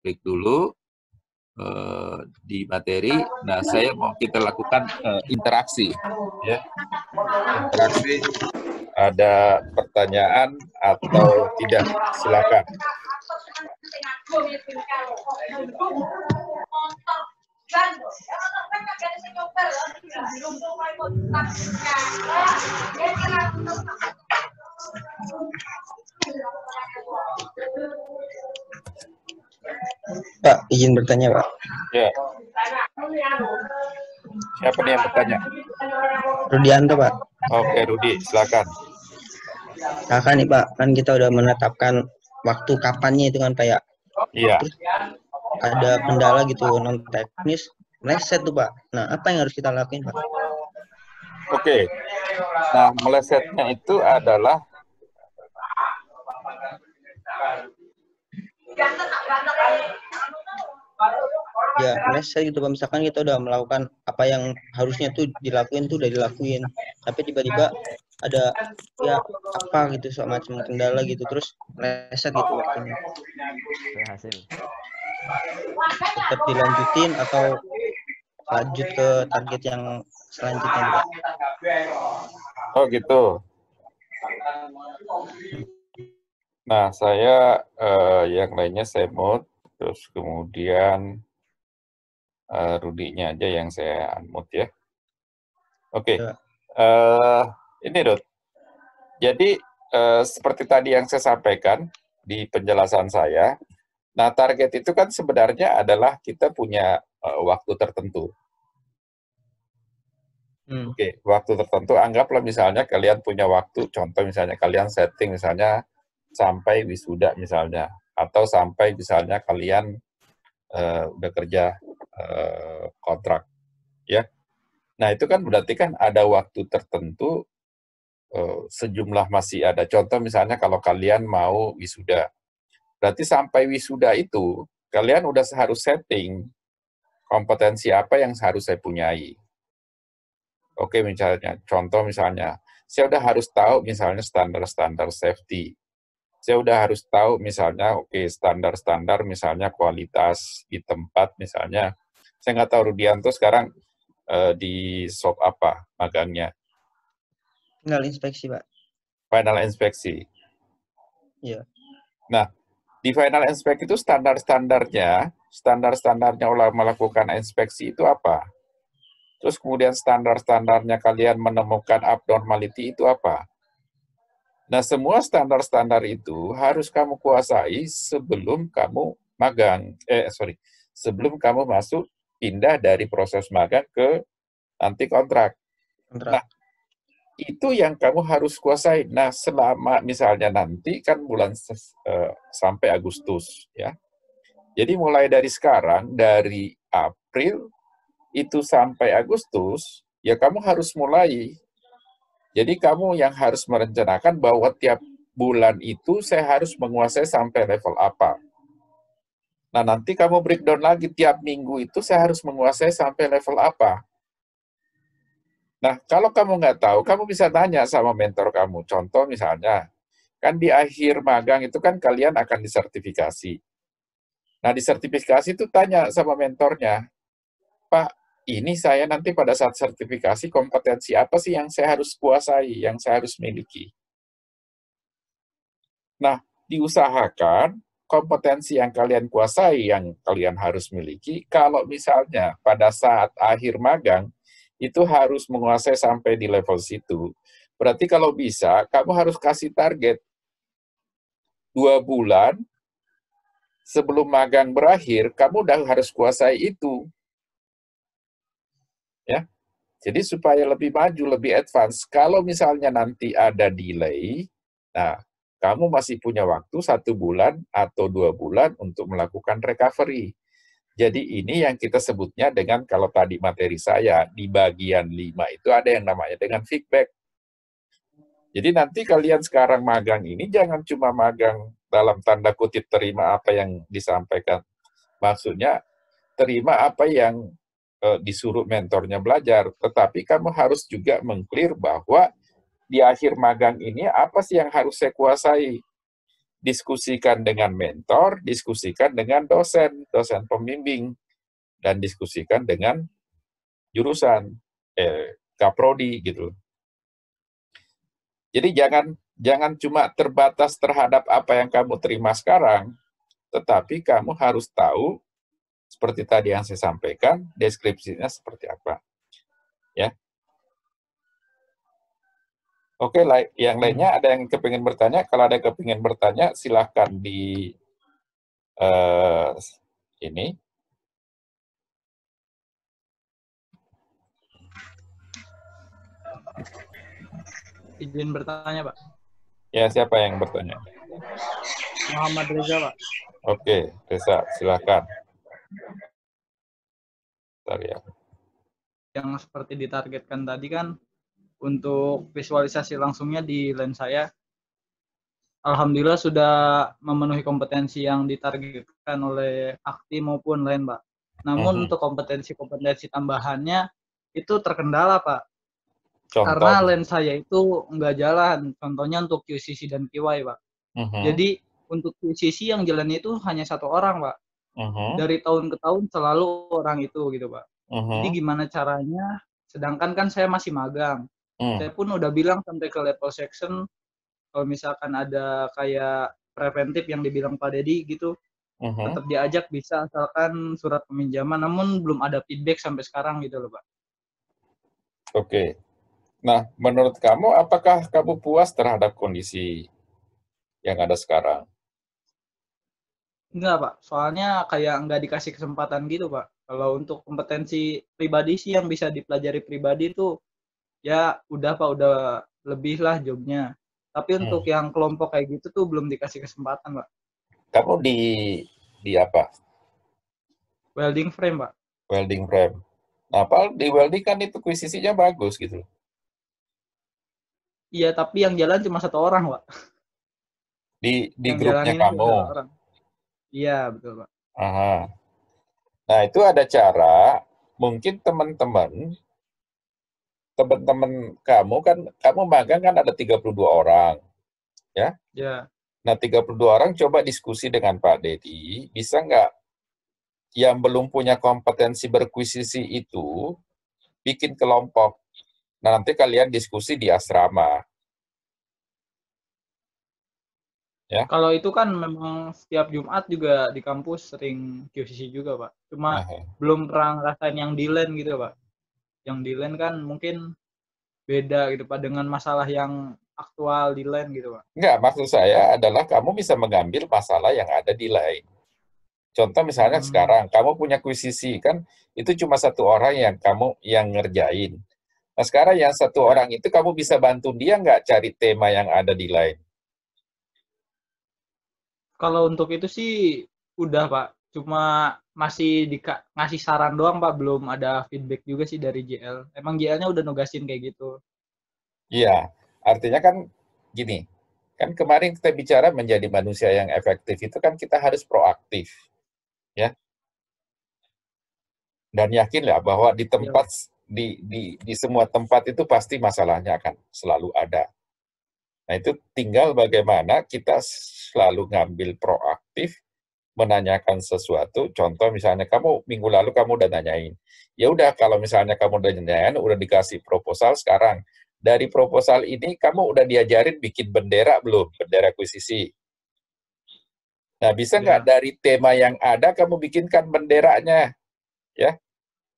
klik dulu di materi. Nah, saya mau kita lakukan interaksi. Ya. Interaksi, ada pertanyaan atau tidak? Silakan. Pak, izin bertanya, Pak. Ya. Siapa nih yang bertanya? Rudianto, Pak. Oke, Rudi, silakan. Kakak nih, Pak, kan kita udah menetapkan waktu kapannya itu kan, Pak, ya. Iya. Terus ada kendala gitu non teknis, meleset tuh, Pak. Nah, apa yang harus kita lakuin, Pak? Oke. Nah, melesetnya itu adalah ya meleset gitu, Pak. Misalkan kita udah melakukan apa yang harusnya tuh dilakuin tuh udah dilakuin, tapi tiba-tiba ada ya apa gitu semacam kendala gitu, terus meleset gitu waktunya. Berhasil. Tetap dilanjutin atau lanjut ke target yang selanjutnya, Pak? oh gitu. Nah, saya yang lainnya saya mute, terus kemudian Rudinya aja yang saya unmute ya. Oke. Ya. Ini Rud. Jadi seperti tadi yang saya sampaikan di penjelasan saya, nah target itu kan sebenarnya adalah kita punya waktu tertentu. Oke, waktu tertentu, anggaplah misalnya kalian punya waktu, contoh misalnya kalian setting misalnya sampai wisuda misalnya, atau sampai misalnya kalian udah kerja kontrak, ya. Nah itu kan berarti kan ada waktu tertentu, sejumlah masih ada. Contoh misalnya kalau kalian mau wisuda, berarti sampai wisuda itu kalian udah harus setting kompetensi apa yang harus saya punyai. Oke, misalnya, contoh misalnya, saya udah harus tahu misalnya standar-standar safety. Saya udah harus tahu misalnya, oke, standar-standar misalnya kualitas di tempat misalnya. Saya nggak tahu Rudianto sekarang di shop apa magangnya. Final inspeksi, Pak. Final inspeksi. Iya. Nah, di final inspeksi itu standar-standarnya melakukan inspeksi itu apa? Terus kemudian standar-standarnya kalian menemukan abnormality itu apa? Nah, semua standar-standar itu harus kamu kuasai sebelum kamu magang. Sebelum kamu masuk pindah dari proses magang ke nanti kontrak. Nah, itu yang kamu harus kuasai. Nah, selama misalnya nanti kan bulan sampai Agustus, ya. Jadi mulai dari sekarang, dari April itu sampai Agustus, ya kamu harus mulai. Jadi kamu yang harus merencanakan bahwa tiap bulan itu saya harus menguasai sampai level apa. Nah, nanti kamu breakdown lagi, tiap minggu itu saya harus menguasai sampai level apa. Nah, kalau kamu nggak tahu, kamu bisa tanya sama mentor kamu. Contoh misalnya, kan di akhir magang itu kan kalian akan disertifikasi. Nah, disertifikasi itu tanya sama mentornya, Pak, ini saya nanti pada saat sertifikasi kompetensi apa sih yang saya harus kuasai, yang saya harus miliki. Nah, diusahakan kompetensi yang kalian kuasai, yang kalian harus miliki, kalau misalnya pada saat akhir magang, itu harus menguasai sampai di level situ. Berarti kalau bisa, kamu harus kasih target 2 bulan sebelum magang berakhir, kamu udah harus kuasai itu. Ya, jadi supaya lebih maju, lebih advance. Kalau misalnya nanti ada delay, nah, kamu masih punya waktu 1 bulan atau 2 bulan untuk melakukan recovery. Jadi ini yang kita sebutnya dengan, kalau tadi materi saya, di bagian 5 itu ada yang namanya dengan feedback. Jadi nanti kalian sekarang magang ini jangan cuma magang dalam tanda kutip terima apa yang disampaikan. Maksudnya terima apa yang disuruh mentornya belajar, tetapi kamu harus juga meng-clear bahwa di akhir magang ini apa sih yang harus saya kuasai. diskusikan dengan mentor, diskusikan dengan dosen pembimbing, dan diskusikan dengan jurusan, kaprodi gitu. Jadi jangan cuma terbatas terhadap apa yang kamu terima sekarang, tetapi kamu harus tahu, seperti tadi yang saya sampaikan, deskripsinya seperti apa. Ya. Oke, yang lainnya ada yang kepingin bertanya? Kalau ada yang kepingin bertanya, silahkan di ini. Izin bertanya, Pak. Ya, siapa yang bertanya? Muhammad Reza, Pak. Oke, Reza, silahkan. Bentar ya. Yang seperti ditargetkan tadi kan, untuk visualisasi langsungnya di LAN saya, alhamdulillah sudah memenuhi kompetensi yang ditargetkan oleh Akti maupun LAN, Pak. Namun untuk kompetensi-kompetensi tambahannya itu terkendala, Pak. Karena LAN saya itu nggak jalan. Contohnya untuk QCC dan QI, Pak. Jadi untuk QCC yang jalan itu hanya 1 orang, Pak. Dari tahun ke tahun selalu orang itu gitu, Pak. Jadi gimana caranya? Sedangkan kan saya masih magang. Saya pun udah bilang sampai ke level section, kalau misalkan ada kayak preventif yang dibilang Pak Dedi gitu, tetap diajak bisa asalkan surat peminjaman, namun belum ada feedback sampai sekarang gitu loh, Pak. Oke. Nah, menurut kamu, apakah kamu puas terhadap kondisi yang ada sekarang? Enggak, Pak. Soalnya kayak nggak dikasih kesempatan gitu, Pak. Kalau untuk kompetensi pribadi sih yang bisa dipelajari pribadi tuh, ya udah, Pak, udah lebih lah jobnya. Tapi untuk yang kelompok kayak gitu tuh belum dikasih kesempatan, Pak. Kamu di apa? Welding frame, Pak. Welding frame. Nah, di welding kan itu kuisisinya bagus gitu. Iya, tapi yang jalan cuma 1 orang, Pak. Di yang grupnya kamu? Orang. Iya, betul, Pak. Aha. Nah, itu ada cara, mungkin teman-teman kamu kan, kamu magang kan ada 32 orang, ya? Ya. Nah, 32 orang coba diskusi dengan Pak Dedi, bisa nggak yang belum punya kompetensi berkuisisi itu bikin kelompok. Nah, nanti kalian diskusi di asrama. Ya. Kalau itu kan memang setiap Jumat juga di kampus sering QCC juga, Pak. Cuma belum pernah ngerasain yang di LAN gitu, Pak. Yang di LAN kan mungkin beda gitu, Pak, dengan masalah yang aktual di LAN gitu, Pak. Enggak, maksud saya adalah kamu bisa mengambil masalah yang ada di LAN. Contoh misalnya sekarang, kamu punya kuisisi, kan itu cuma 1 orang yang ngerjain. Nah, sekarang yang 1 orang itu kamu bisa bantu dia nggak cari tema yang ada di LAN? Kalau untuk itu sih udah, Pak. Cuma masih ngasih saran doang, Pak. Belum ada feedback juga sih dari JL. Emang JL-nya udah nugasin kayak gitu. Iya, artinya kan gini, kan kemarin kita bicara menjadi manusia yang efektif itu kan kita harus proaktif, ya. Dan yakinlah bahwa di tempat, di semua tempat itu pasti masalahnya akan selalu ada. Nah, itu tinggal bagaimana kita selalu ngambil proaktif, menanyakan sesuatu. Contoh misalnya minggu lalu kamu udah nanyain. Ya udah, kalau misalnya kamu udah nanyain, udah dikasih proposal sekarang. Dari proposal ini kamu udah diajarin bikin bendera belum? Bendera akuisisi. Nah, bisa nggak dari tema yang ada kamu bikinkan benderanya? Ya,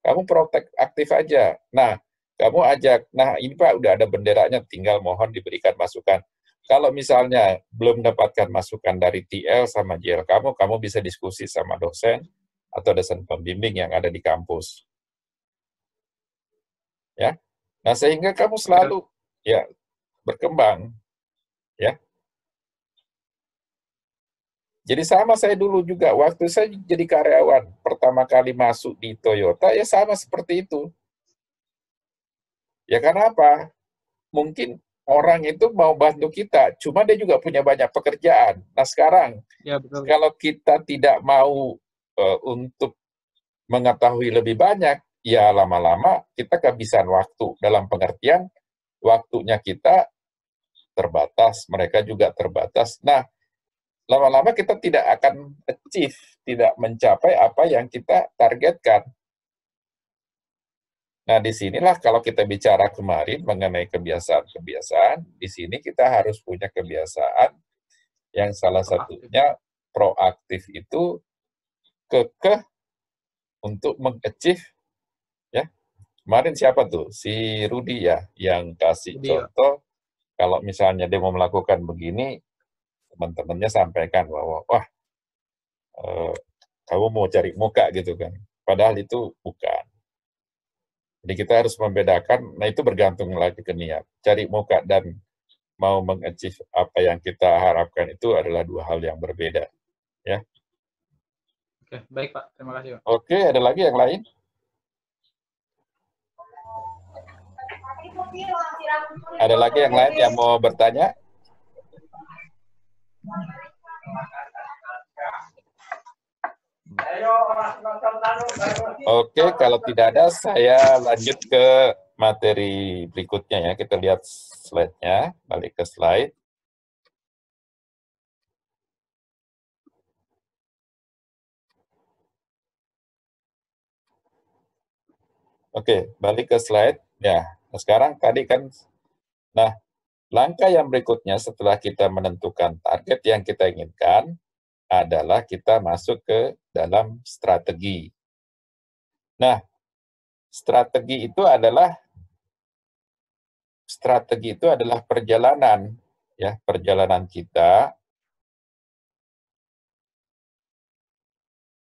kamu proaktif aja. Nah, kamu ajak, nah ini Pak udah ada benderanya, tinggal mohon diberikan masukan. Kalau misalnya belum mendapatkan masukan dari TL sama JL kamu bisa diskusi sama dosen atau dosen pembimbing yang ada di kampus. Ya. Nah, sehingga kamu selalu ya berkembang. Ya. Jadi sama saya dulu juga, waktu saya jadi karyawan, pertama kali masuk di Toyota, ya sama seperti itu. Ya karena apa? Mungkin orang itu mau bantu kita, cuma dia juga punya banyak pekerjaan. Nah sekarang, kalau kita tidak mau untuk mengetahui lebih banyak, ya lama-lama kita kehabisan waktu. Dalam pengertian, waktunya kita terbatas, mereka juga terbatas. Nah, lama-lama kita tidak akan achieve, tidak mencapai apa yang kita targetkan. Nah, disinilah kalau kita bicara kemarin mengenai kebiasaan-kebiasaan, di sini kita harus punya kebiasaan yang salah satunya proaktif itu kekeh untuk meng-achieve, ya. Kemarin siapa tuh? Si Rudi ya, yang kasih contoh, kalau misalnya dia mau melakukan begini, teman-temannya sampaikan bahwa, wah, kamu mau cari muka gitu kan. Padahal itu bukan. Jadi kita harus membedakan, nah itu bergantung lagi ke niat. Cari muka dan mau meng-achieve apa yang kita harapkan itu adalah dua hal yang berbeda. Ya. Oke, baik Pak. Terima kasih Pak. Oke, ada lagi yang lain? Ada lagi yang lain yang mau bertanya? Oke, kalau tidak ada, saya lanjut ke materi berikutnya ya. Kita lihat slide-nya, balik ke slide. Oke, balik ke slide. Ya, nah sekarang tadi kan, nah langkah yang berikutnya setelah kita menentukan target yang kita inginkan adalah kita masuk ke dalam strategi. Nah, strategi itu adalah perjalanan, ya, perjalanan kita